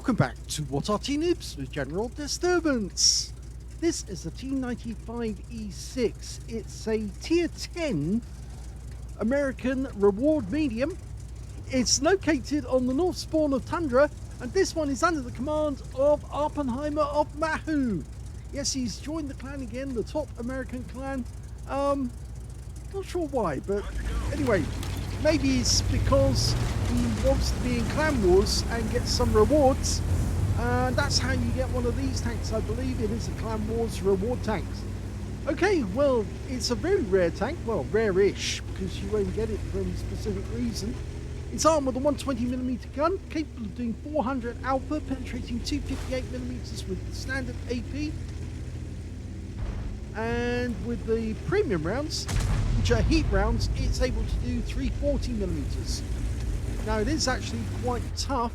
Welcome back to What Are Noobs with General Disturbance. This is the T95E6. It's a tier 10 American reward medium. It's located on the north spawn of Tundra, and this one is under the command of Awppenheimer of MAHOU. Yes, he's joined the clan again, the top American clan. Not sure why, but anyway, maybe it's because he wants to be in Clan Wars and get some rewards. And that's how you get one of these tanks, I believe. It is a Clan Wars reward tank. Okay, well, it's a very rare tank. Well, rare-ish, because you won't get it for any specific reason. It's armed with a 120mm gun, capable of doing 400 alpha, penetrating 258mm with the standard AP. And with the premium rounds, which are heat rounds, it's able to do 340mm. Now, it is actually quite tough,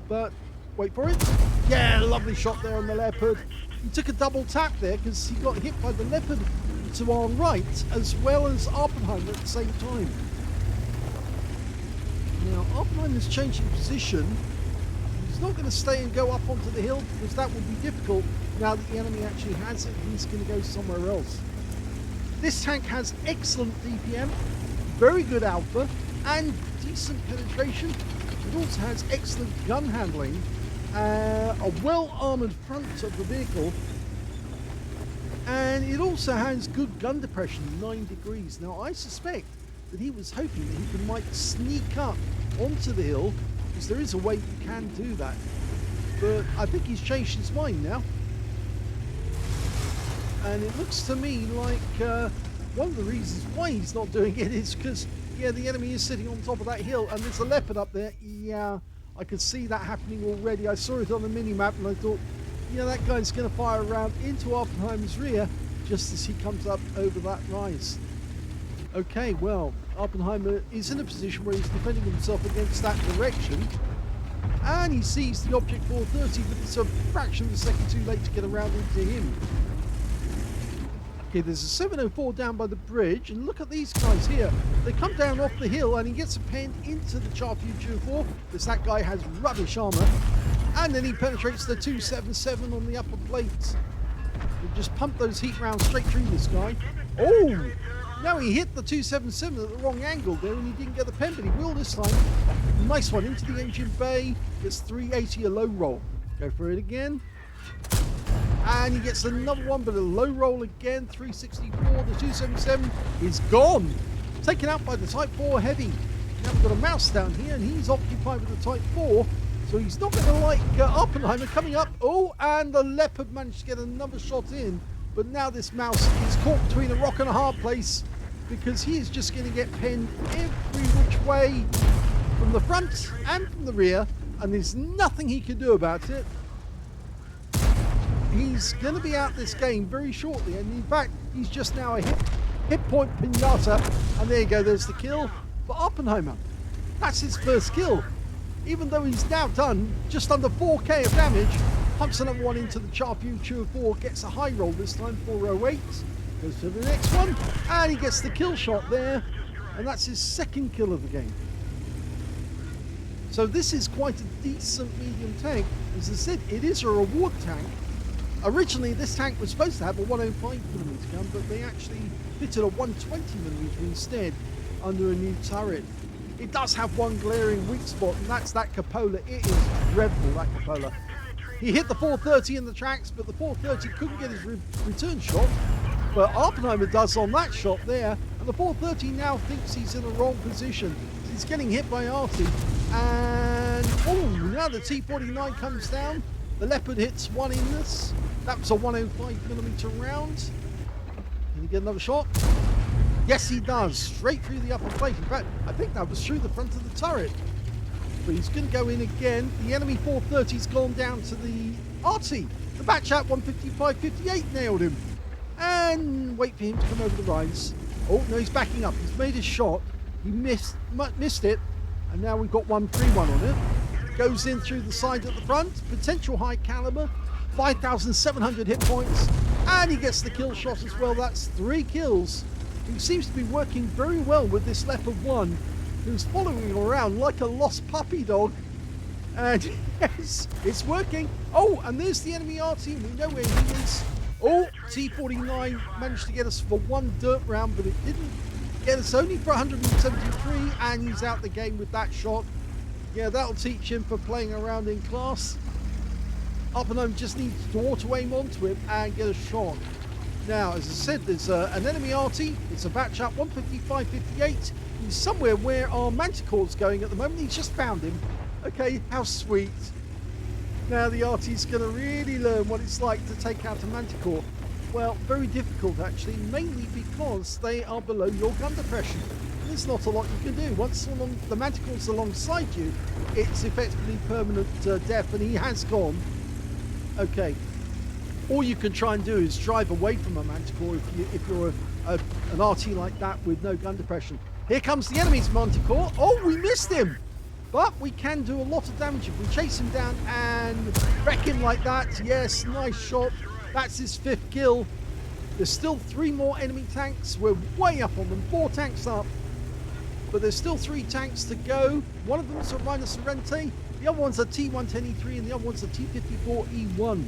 but wait for it. Yeah, lovely shot there on the Leopard. He took a double tap there because he got hit by the Leopard to our right, as well as Awppenheimer at the same time. Now, Awppenheimer's changing position. He's not going to stay and go up onto the hill because that would be difficult. Now that the enemy actually has it, he's going to go somewhere else. This tank has excellent DPM, very good alpha, and decent penetration. It also has excellent gun handling, a well-armoured front of the vehicle, and it also has good gun depression, 9 degrees. Now, I suspect that he was hoping that he might sneak up onto the hill, because there is a way you can do that. But I think he's changed his mind now. And it looks to me like one of the reasons why he's not doing it is because, yeah, the enemy is sitting on top of that hill and there's a Leopard up there. Yeah, I could see that happening already. I saw it on the mini-map and I thought, yeah, that guy's going to fire around into Awppenheimer's rear just as he comes up over that rise. Okay, well, Awppenheimer is in a position where he's defending himself against that direction. And he sees the Object 430, but it's a fraction of a second too late to get around into him. Okay, there's a 704 down by the bridge, and look at these guys here. They come down off the hill, and he gets a pen into the Charfuture 4, because that guy has rubbish armor. And then he penetrates the 277 on the upper plate. He just pumped those heat rounds straight through this guy. Oh! Now he hit the 277 at the wrong angle there, and he didn't get the pen, but he will this time. Nice one into the engine bay. Gets 380, a low roll. Go for it again. And he gets another one, but a low roll again. 364. The 277 is gone. Taken out by the Type 4 Heavy. Now we've got a mouse down here, and he's occupied with the Type 4. So he's not going to like Awppenheimer coming up. Oh, and the Leopard managed to get another shot in. But now this mouse is caught between a rock and a hard place, because he is just going to get pinned every which way from the front and from the rear. And there's nothing he can do about it. He's going to be out this game very shortly, and in fact, he's just now a hit point pinata, and there you go, there's the kill for Awppenheimer. That's his first kill, even though he's now done just under 4k of damage. Pumps another one into the Charfuture 4, gets a high roll this time, 408, goes to the next one, and he gets the kill shot there, and that's his second kill of the game. So this is quite a decent medium tank. As I said, it is a reward tank. Originally, this tank was supposed to have a 105mm gun, but they actually fitted a 120mm instead under a new turret. It does have one glaring weak spot, and that's that cupola. It is dreadful, that cupola. He hit the 430 in the tracks, but the 430 couldn't get his return shot. But Awppenheimer does on that shot there, and the 430 now thinks he's in the wrong position. He's getting hit by Arty, and oh, now the T49 comes down. The Leopard hits one in this. That was a 105mm round. Can he get another shot? Yes, he does. Straight through the upper plate. In fact, I think that was through the front of the turret. But he's going to go in again. The enemy 430's gone down to the Arty. The Batchat 155-58 nailed him. And wait for him to come over the rise. Oh, no, he's backing up. He's made his shot. He missed it. And now we've got 131 on it. Goes in through the side at the front. Potential high caliber. 5,700 hit points. And he gets the kill shot as well. That's 3 kills. He seems to be working very well with this Leopard 1, who's following him around like a lost puppy dog. And yes, it's working. Oh, and there's the enemy Arty. We know where he is. Oh, T49 managed to get us for one dirt round, but it didn't get us, only for 173, and he's out the game with that shot. Yeah, that'll teach him for playing around in class. Awppenheimer just needs to auto-aim onto him and get a shot. Now, as I said, there's an enemy Arty. It's a batch up, 155.58. He's somewhere where our Manticore's going at the moment. He's just found him. Okay, how sweet. Now the Arty's going to really learn what it's like to take out a Manticore. Well, very difficult actually, mainly because they are below your gun depression. There's not a lot you can do. Once the Manticore's alongside you, it's effectively permanent death, and he has gone. Okay. All you can try and do is drive away from a Manticore if you're an Arty like that with no gun depression. Here comes the enemy's Manticore. Oh, we missed him! But we can do a lot of damage if we chase him down and wreck him like that. Yes, nice shot. That's his 5th kill. There's still 3 more enemy tanks. We're way up on them. 4 tanks up. But there's still 3 tanks to go. One of them's a Rhino Sorrente. The other one's a T110E3 and the other one's a T54E1.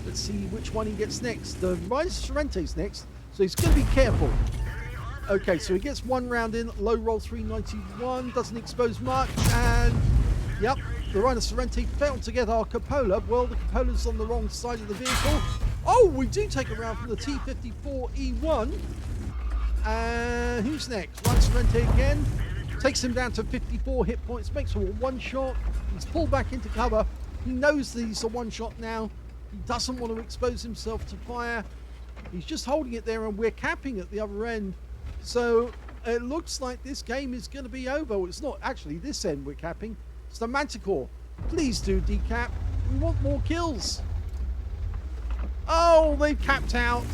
Let's see which one he gets next. The Rhino Sorrente's next, so he's going to be careful. Okay, so he gets 1 round in, low roll 391, doesn't expose much, and yep, the Rhino Sorrente failed to get our cupola. Well, the cupola's on the wrong side of the vehicle. Oh, we do take a round from the T54E1. And who's next? Rhino Sorrente again. Takes him down to 54 hit points, makes a 1 shot. He's pulled back into cover. He knows that he's a 1 shot now. He doesn't want to expose himself to fire. He's just holding it there, and we're capping at the other end. So it looks like this game is going to be over. Well, it's not actually this end we're capping. It's the Manticore. Please do decap. We want more kills. Oh, they've capped out.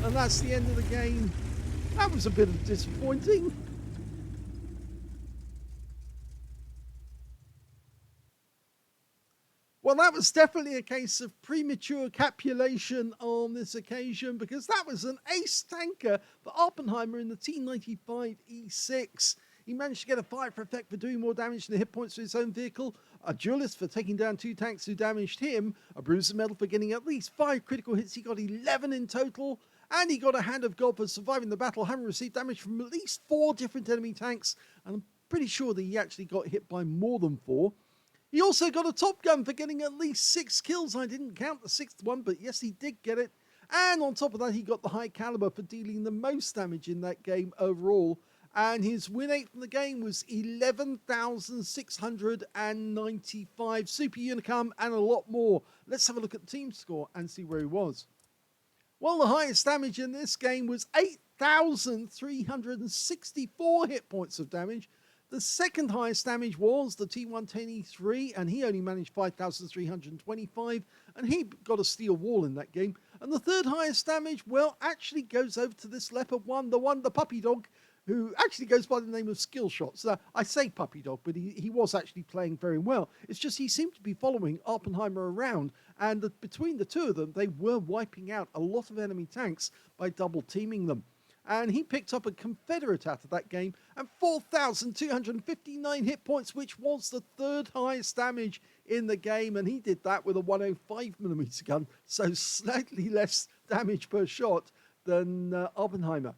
And that's the end of the game. That was a bit disappointing. Well, that was definitely a case of premature capulation on this occasion, because that was an ace tanker for Awppenheimer in the T95E6. He managed to get a fire for effect for doing more damage than the hit points to his own vehicle, a duelist for taking down 2 tanks who damaged him, a bruiser medal for getting at least 5 critical hits. He got 11 in total, and he got a hand of God for surviving the battle, having received damage from at least 4 different enemy tanks, and I'm pretty sure that he actually got hit by more than 4. He also got a Top Gun for getting at least 6 kills. I didn't count the 6th one, but yes, he did get it. And on top of that, he got the High Caliber for dealing the most damage in that game overall. And his win rate from the game was 11,695. Super Unicum and a lot more. Let's have a look at the team score and see where he was. Well, the highest damage in this game was 8,364 hit points of damage. The second highest damage was the T110E3, and he only managed 5,325, and he got a steel wall in that game. And the third highest damage, well, actually goes over to this Leopard 1, the puppy dog, who actually goes by the name of Skillshot. So I say puppy dog, but he was actually playing very well. It's just he seemed to be following Awppenheimer around, and between the two of them, they were wiping out a lot of enemy tanks by double teaming them. And he picked up a Confederate out of that game and 4,259 hit points, which was the third highest damage in the game. And he did that with a 105mm gun, so slightly less damage per shot than Awppenheimer.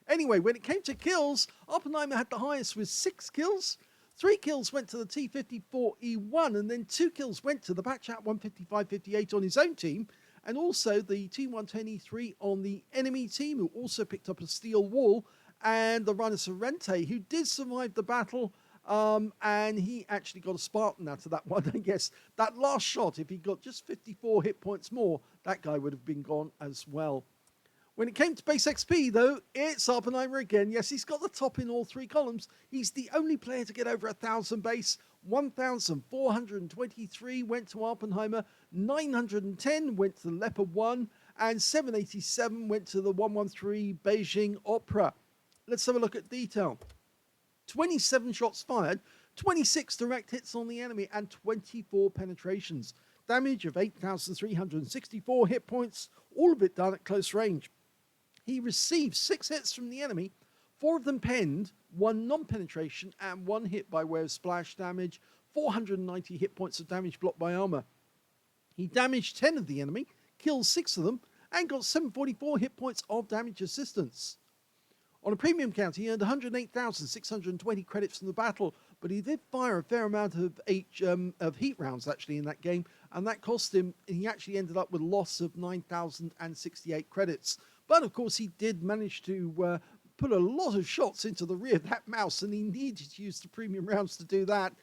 Anyway, when it came to kills, Awppenheimer had the highest with 6 kills. 3 kills went to the T54E1, and then 2 kills went to the Batchat 155.58 on his own team, and also the T110E3 on the enemy team, who also picked up a steel wall, and the Rhino Sorrente, who did survive the battle, and he actually got a Spartan out of that one. I guess that last shot, if he got just 54 hit points more, that guy would have been gone as well. When it came to base XP, though, it's Awppenheimer again. Yes, he's got the top in all 3 columns. He's the only player to get over 1,000 base. 1,423 went to Awppenheimer, 910 went to the Leopard 1, and 787 went to the 113 Beijing Opera. Let's have a look at detail. 27 shots fired, 26 direct hits on the enemy, and 24 penetrations. Damage of 8,364 hit points, all of it done at close range. He received 6 hits from the enemy, 4 of them penned, 1 non-penetration, and 1 hit by way of splash damage, 490 hit points of damage blocked by armor. He damaged 10 of the enemy, killed 6 of them, and got 744 hit points of damage assistance. On a premium count, he earned 108,620 credits from the battle, but he did fire a fair amount of heat rounds actually in that game, and that cost him, he actually ended up with a loss of 9,068 credits. But of course, he did manage to put a lot of shots into the rear of that mouse, and he needed to use the premium rounds to do that,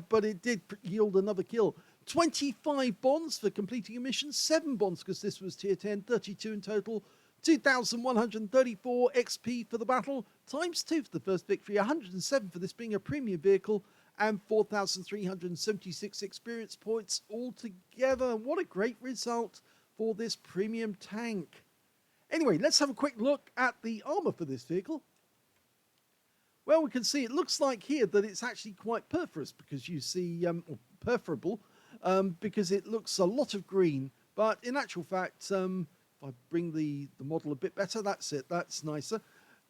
but it did yield another kill. 25 bonds for completing a mission, 7 bonds because this was tier 10, 32 in total, 2,134 XP for the battle, times 2 for the first victory, 107 for this being a premium vehicle, and 4,376 experience points altogether. What a great result for this premium tank. Anyway, let's have a quick look at the armor for this vehicle. Well, we can see it looks like here that it's actually quite perforous because you see, or perforable, because it looks a lot of green, but in actual fact, if I bring the model a bit better, that's it, that's nicer.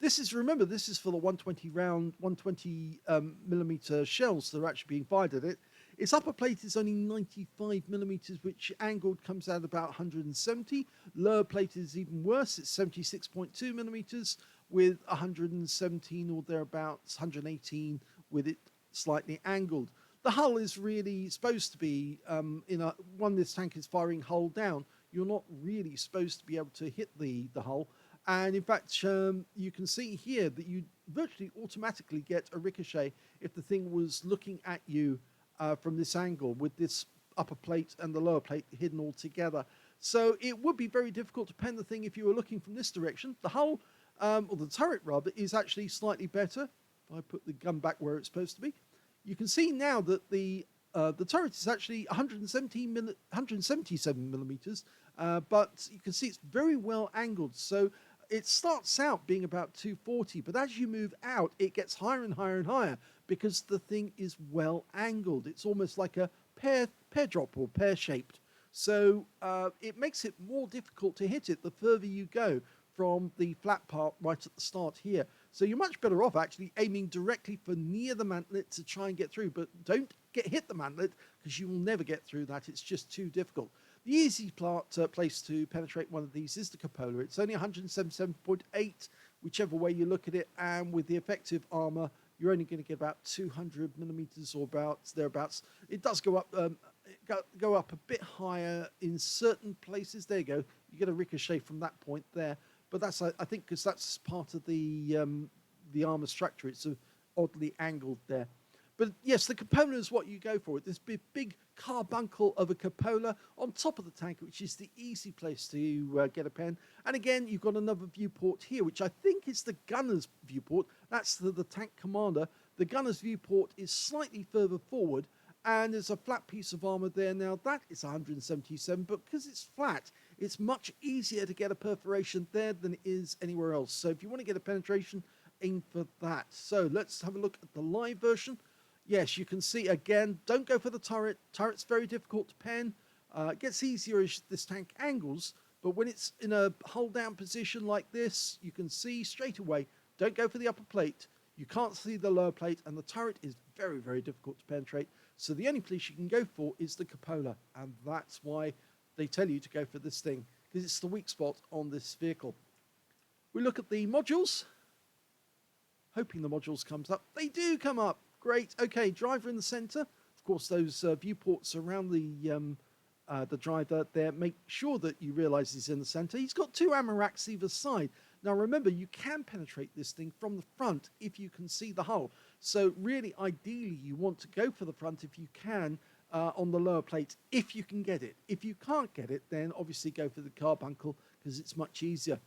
This is, remember, this is for the 120 millimeter shells that are actually being fired at it. Its upper plate is only 95 millimeters, which angled comes out about 170. Lower plate is even worse, it's 76.2 millimeters with 117 or thereabouts, 118 with it slightly angled. The hull is really supposed to be, when this tank is firing hull down, you're not really supposed to be able to hit the hull. And in fact, you can see here that you virtually automatically get a ricochet if the thing was looking at you from this angle with this upper plate and the lower plate hidden all together. So it would be very difficult to pen the thing if you were looking from this direction. The hull, or the turret rather, is actually slightly better. If I put the gun back where it's supposed to be, you can see now that the turret is actually 177 millimeters, but you can see it's very well angled. So it starts out being about 240, but as you move out, it gets higher and higher and higher because the thing is well angled. It's almost like a pear drop or pear shaped. So it makes it more difficult to hit it the further you go from the flat part right at the start here. So you're much better off actually aiming directly for near the mantlet to try and get through, but don't hit the mantlet because you will never get through that. It's just too difficult. The easy place to penetrate one of these is the cupola. It's only 177.8, whichever way you look at it, and with the effective armor, you're only going to get about 200 millimeters or thereabouts. It does go up go up a bit higher in certain places. There you go. You get a ricochet from that point there. But that's, I think, because that's part of the armor structure. It's oddly angled there. But yes, the cupola is what you go for. This big carbuncle of a cupola on top of the tank, which is the easy place to get a pen. And again, you've got another viewport here, which I think is the gunner's viewport. That's the tank commander. The gunner's viewport is slightly further forward, and there's a flat piece of armor there. Now, that is 177, but because it's flat, it's much easier to get a perforation there than it is anywhere else. So if you want to get a penetration, aim for that. So let's have a look at the live version. Yes, you can see, again, don't go for the turret. Turret's very difficult to pen. It gets easier as this tank angles, but when it's in a hold-down position like this, you can see straight away, don't go for the upper plate. You can't see the lower plate, and the turret is very, very difficult to penetrate. So the only place you can go for is the cupola, and that's why they tell you to go for this thing, because it's the weak spot on this vehicle. We look at the modules. Hoping the modules comes up. They do come up. Great. Okay, driver in the center. Of course, those viewports around the driver there make sure that you realize he's in the center. He's got 2 ammo racks either side. Now, remember, you can penetrate this thing from the front if you can see the hull. So really, ideally, you want to go for the front if you can on the lower plate, if you can get it. If you can't get it, then obviously go for the carbuncle because it's much easier.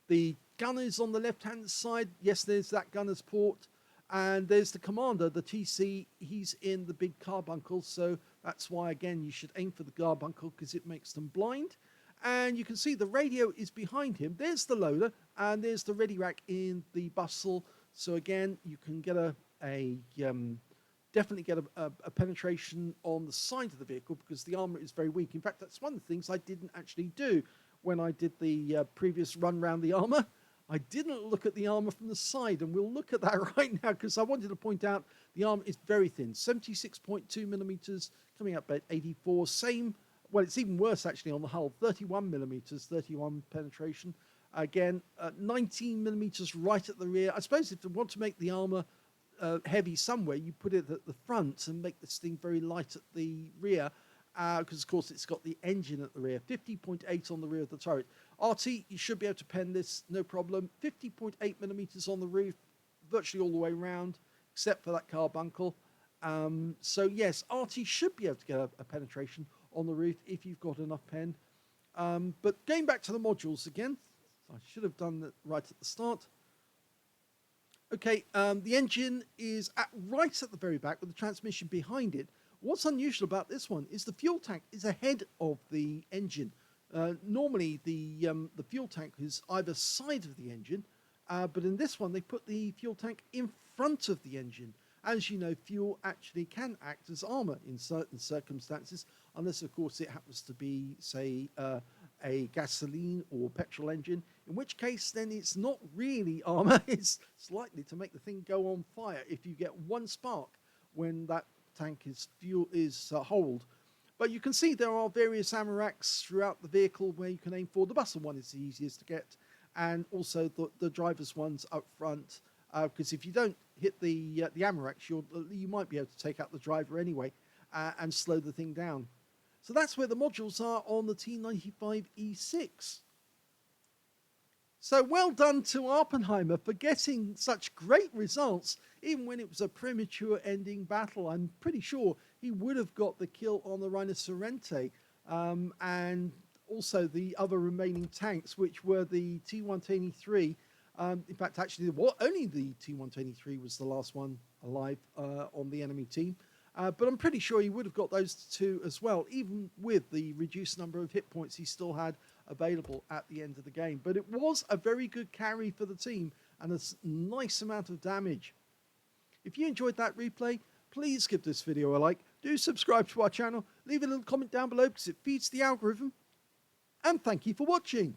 The gunner is on the left-hand side. Yes, there's that gunner's port. And there's the commander, the TC. He's in the big carbuncle. So that's why, again, you should aim for the carbuncle because it makes them blind. And you can see the radio is behind him. There's the loader, and there's the ready rack in the bustle. So again, you can get definitely get a penetration on the side of the vehicle because the armor is very weak. In fact, that's one of the things I didn't actually do when I did the previous run round the armor. I didn't look at the armor from the side, and we'll look at that right now because I wanted to point out the armor is very thin, 76.2 millimeters, coming up at 84. Same, well, it's even worse actually on the hull, 31 millimeters, 31 penetration. Again, 19 millimeters right at the rear. I suppose if you want to make the armor heavy somewhere, you put it at the front and make this thing very light at the rear, because of course it's got the engine at the rear. 50.8 on the rear of the turret. Arty, you should be able to pen this, no problem. 50.8 millimeters on the roof, virtually all the way around, except for that carbuncle. So yes, Arty should be able to get a penetration on the roof if you've got enough pen. But going back to the modules again, I should have done that right at the start. Okay, the engine is right at the very back with the transmission behind it. What's unusual about this one is the fuel tank is ahead of the engine. Normally, the fuel tank is either side of the engine, but in this one, they put the fuel tank in front of the engine. As you know, fuel actually can act as armor in certain circumstances, unless, of course, it happens to be, say, a gasoline or petrol engine, in which case, then it's not really armor. It's likely to make the thing go on fire if you get one spark when that tank is holed. But you can see there are various ammo racks throughout the vehicle where you can aim for. The bustle one is the easiest to get, and also the driver's ones up front, because if you don't hit the ammo racks, you might be able to take out the driver anyway and slow the thing down. So that's where the modules are on the T95E6. So well done to Awppenheimer for getting such great results, even when it was a premature ending battle. I'm pretty sure he would have got the kill on the Rhinocerente, and also the other remaining tanks, which were the T123. In fact, actually, only the T123 was the last one alive on the enemy team. But I'm pretty sure he would have got those two as well, even with the reduced number of hit points he still had available at the end of the game. But it was a very good carry for the team and a nice amount of damage. If you enjoyed that replay, please give this video a like, do subscribe to our channel, leave a little comment down below because it feeds the algorithm, and thank you for watching.